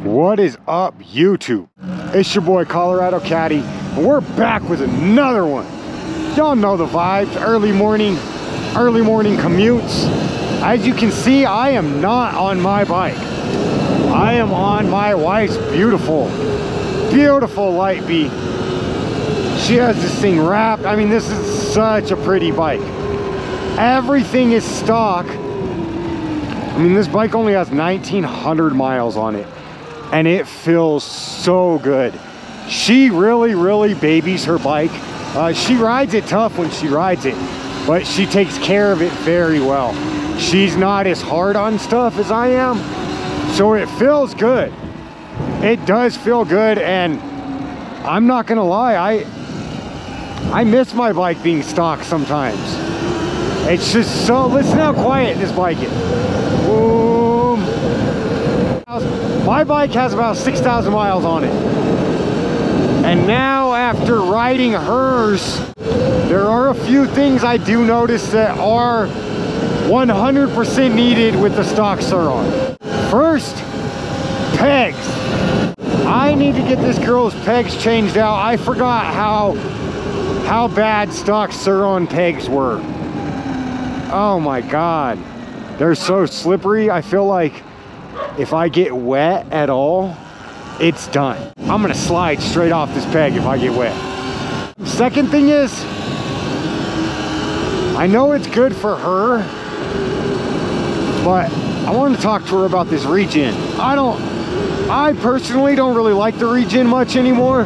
What is up, YouTube? It's your boy Colorado Caddy, and we're back with another one. Y'all know the vibes, early morning commutes. As you can see, I am not on my bike. I am on my wife's beautiful Light B. She has this thing wrapped. I mean, this is such a pretty bike. Everything is stock. I mean, this bike only has 1,900 miles on it, and it feels so good. She really babies her bike. She rides it tough when she rides it, but she takes care of it very well. She's not as hard on stuff as I am, so it feels good. It does feel good, and I'm not gonna lie, I miss my bike being stock sometimes. It's just so, listen how quiet this bike is. Boom. My bike has about 6,000 miles on it. And now after riding hers, there are a few things I do notice that are 100% needed with the stock Surron. First, pegs. I need to get this girl's pegs changed out. I forgot how bad stock Surron pegs were. Oh my God, they're so slippery. I feel like if I get wet at all, it's done. I'm gonna slide straight off this peg if I get wet. Second thing is, I know it's good for her, but I want to talk to her about this regen. I personally don't really like the regen much anymore,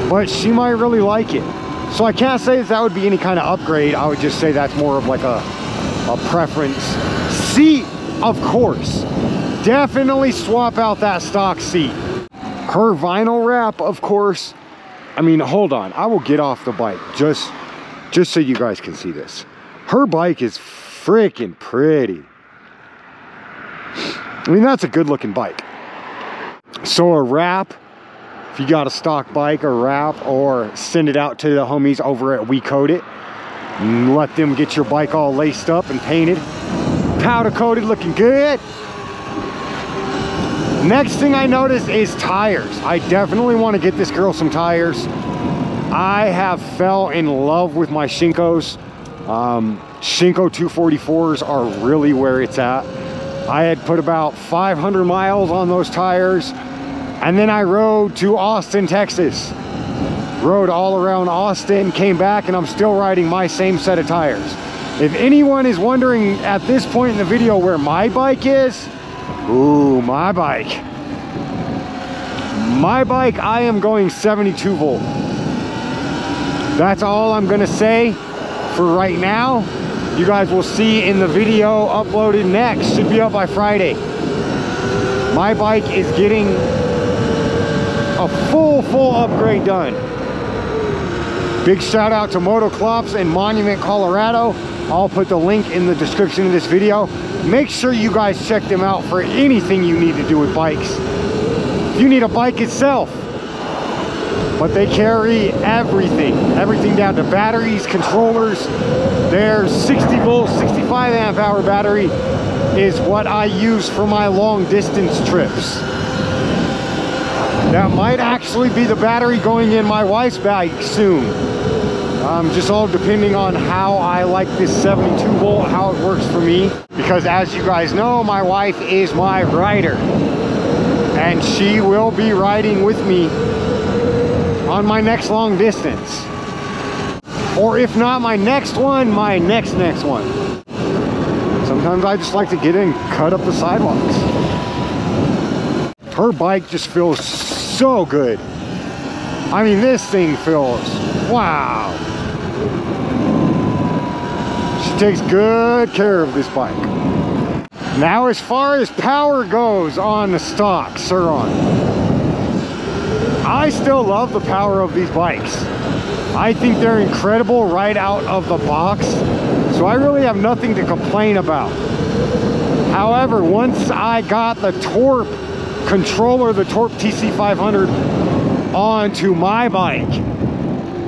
but she might really like it. So I can't say that would be any kind of upgrade. I would just say that's more of like a preference. Seat, of course. Definitely swap out that stock seat. Her vinyl wrap, of course. I mean, hold on. I will get off the bike just so you guys can see this. Her bike is freaking pretty. I mean, that's a good looking bike. So a wrap, if you got a stock bike, a wrap, or send it out to the homies over at We Coat It and let them get your bike all laced up and painted, powder coated, looking good. Next thing I noticed is tires. I definitely want to get this girl some tires. I have fell in love with my Shinkos. Shinko 244s are really where it's at. I had put about 500 miles on those tires, and then I rode to Austin, Texas. Rode all around Austin, came back, and I'm still riding my same set of tires. If anyone is wondering at this point in the video where my bike is, ooh, my bike, I am going 72 volt. That's all I'm gonna say for right now. You guys will see in the video uploaded next, should be up by Friday. My bike is getting a full upgrade done. Big shout out to Motoclops in Monument, Colorado. I'll put the link in the description of this video. Make sure you guys check them out for anything you need to do with bikes. If you need a bike itself, but they carry everything down to batteries, controllers. Their 60 volt, 65 amp hour battery is what I use for my long distance trips. That might actually be the battery going in my wife's bike soon. Just all depending on how I like this 72 volt, how it works for me. Because as you guys know, my wife is my rider, and she will be riding with me on my next long distance. Or if not my next one, my next one. Sometimes I just like to get in and cut up the sidewalks. Her bike just feels so good. I mean, this thing feels, wow. She takes good care of this bike. Now, as far as power goes on the stock Surron, I still love the power of these bikes. I think they're incredible right out of the box, so I really have nothing to complain about. However, once I got the Torp controller, the Torp TC500, onto my bike,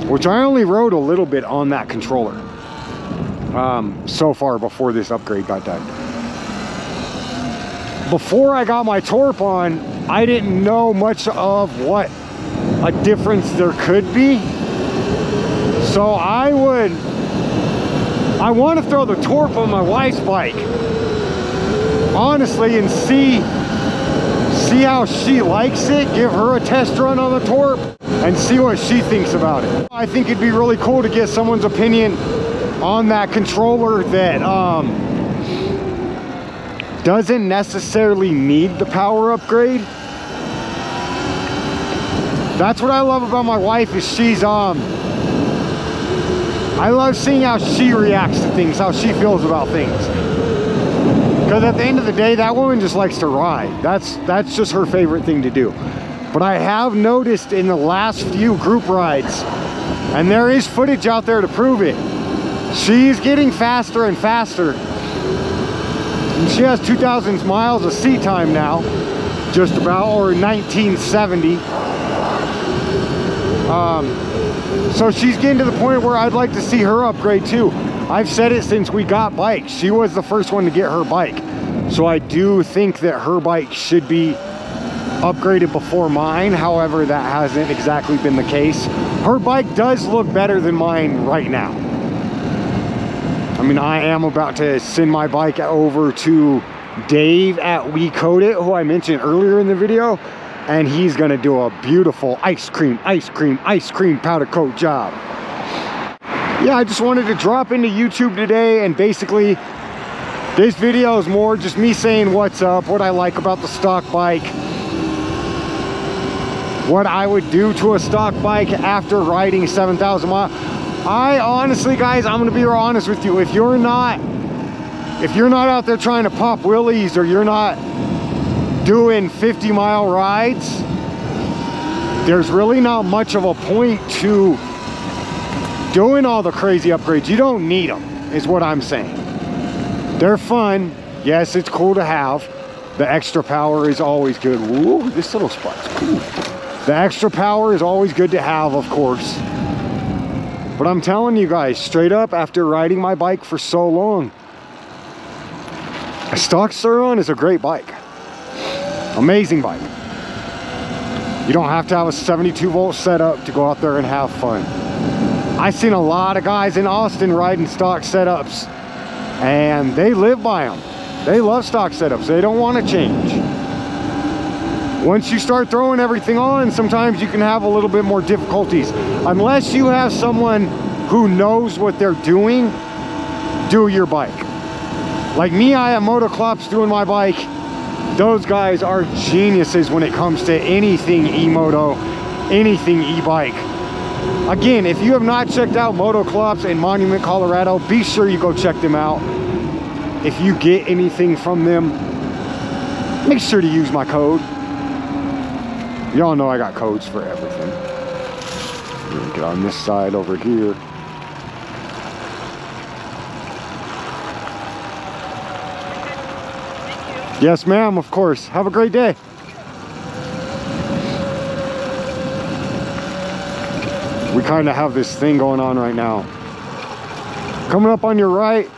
which I only rode a little bit on that controller so far before this upgrade got done. before I got my Torp on, I didn't know much of what a difference there could be. So I want to throw the Torp on my wife's bike, honestly, and see how she likes it, give her a test run on the Torp, and see what she thinks about it. I think it'd be really cool to get someone's opinion on that controller that doesn't necessarily need the power upgrade. That's what I love about my wife, is she's I love seeing how she reacts to things, how she feels about things. Because at the end of the day, that woman just likes to ride. That's just her favorite thing to do. But I have noticed in the last few group rides, and there is footage out there to prove it, she's getting faster and faster. And she has 2,000 miles of seat time now, just about, or 1970. So she's getting to the point where I'd like to see her upgrade too. I've said it since we got bikes. She was the first one to get her bike. So I do think that her bike should be upgraded before mine. However, that hasn't exactly been the case. Her bike does look better than mine right now. I mean, I am about to send my bike over to Dave at We Code It, who I mentioned earlier in the video. And he's gonna do a beautiful ice cream powder coat job. Yeah, I just wanted to drop into YouTube today, and basically this video is more just me saying what's up, what I like about the stock bike, what I would do to a stock bike after riding 7,000 miles. I honestly, guys, I'm gonna be real honest with you. If you're not out there trying to pop wheelies, or you're not doing 50-mile rides, there's really not much of a point to doing all the crazy upgrades. You don't need them, is what I'm saying. They're fun. Yes, it's cool to have. The extra power is always good. Ooh, this little spot's cool. The extra power is always good to have, of course. But I'm telling you guys, straight up, after riding my bike for so long, a stock Surron is a great bike. Amazing bike. You don't have to have a 72-volt setup to go out there and have fun. I've seen a lot of guys in Austin riding stock setups, and they live by them. They love stock setups. They don't want to change. Once you start throwing everything on, sometimes you can have a little bit more difficulties. Unless you have someone who knows what they're doing, do your bike. Like me, I have Motoclops doing my bike. Those guys are geniuses when it comes to anything e-moto, anything e-bike. Again, if you have not checked out Motoclops in Monument, Colorado, be sure you go check them out. If you get anything from them, make sure to use my code. Y'all know I got codes for everything. Get on this side over here. Yes, ma'am, of course. Have a great day. We kind of have this thing going on right now. Coming up on your right.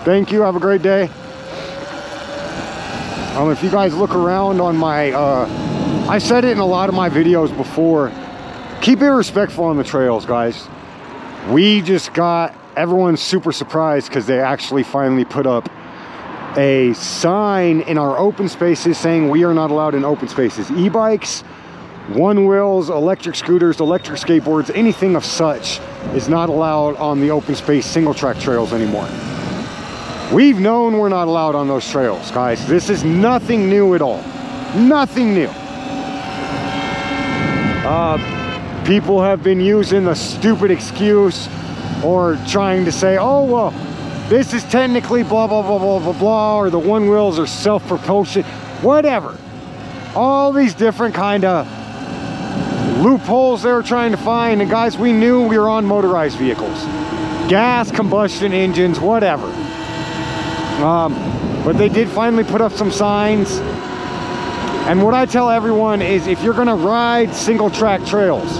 Thank you. Have a great day. If you guys look around on my, I said it in a lot of my videos before, keep it respectful on the trails, guys. We just got, everyone's super surprised because they actually finally put up a sign in our open spaces saying we are not allowed in open spaces. E-bikes, one wheels, electric scooters, electric skateboards, anything of such is not allowed on the open space single track trails anymore. We've known we're not allowed on those trails, guys. This is nothing new at all. Nothing new. People have been using the stupid excuse or trying to say, oh, well, this is technically blah, blah, blah, blah, blah, blah, or the one wheels are self-propulsion, whatever. All these different kind of loopholes they were trying to find. And guys, we knew we were on motorized vehicles. Gas, combustion engines, whatever. But they did finally put up some signs. And what I tell everyone is, if you're gonna ride single track trails,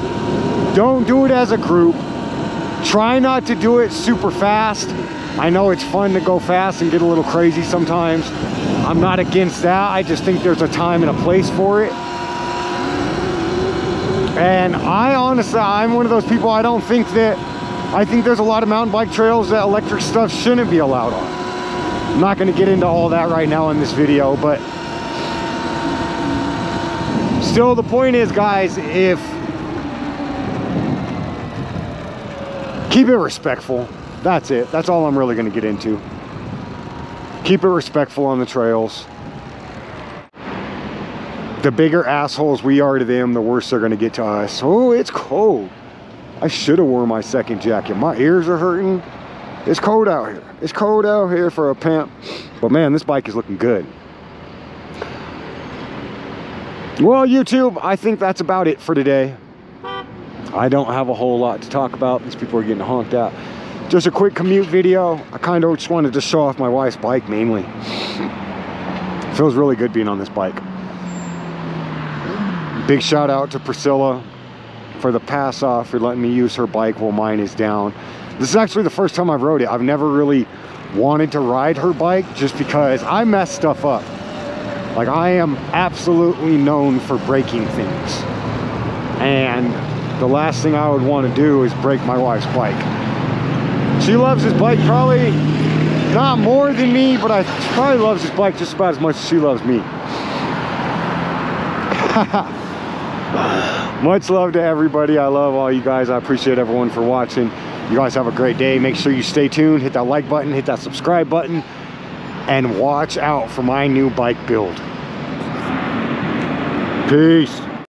don't do it as a group. Try not to do it super fast. I know it's fun to go fast and get a little crazy sometimes, I'm not against that. I just think there's a time and a place for it. And I honestly, I'm one of those people, I think there's a lot of mountain bike trails that electric stuff shouldn't be allowed on. I'm not going to get into all that right now in this video, but still, the point is, guys, keep it respectful. That's it. That's all I'm really going to get into. Keep it respectful on the trails. The bigger assholes we are to them, the worse they're going to get to us. Oh, it's cold. I should have worn my second jacket. My ears are hurting. It's cold out here. It's cold out here for a pimp. But man, this bike is looking good. Well, YouTube, I think that's about it for today. I don't have a whole lot to talk about. These people are getting honked at. Just a quick commute video. I kind of just wanted to show off my wife's bike mainly. Feels really good being on this bike. Big shout out to Priscilla for the pass off, for letting me use her bike while mine is down. This is actually the first time I've rode it. I've never really wanted to ride her bike just because I mess stuff up. Like, I am absolutely known for breaking things. And the last thing I would want to do is break my wife's bike. She loves this bike probably not more than me, but she probably loves this bike just about as much as she loves me. Much love to everybody. I love all you guys. I appreciate everyone for watching. You guys have a great day. Make sure you stay tuned. Hit that like button, hit that subscribe button, and watch out for my new bike build. Peace.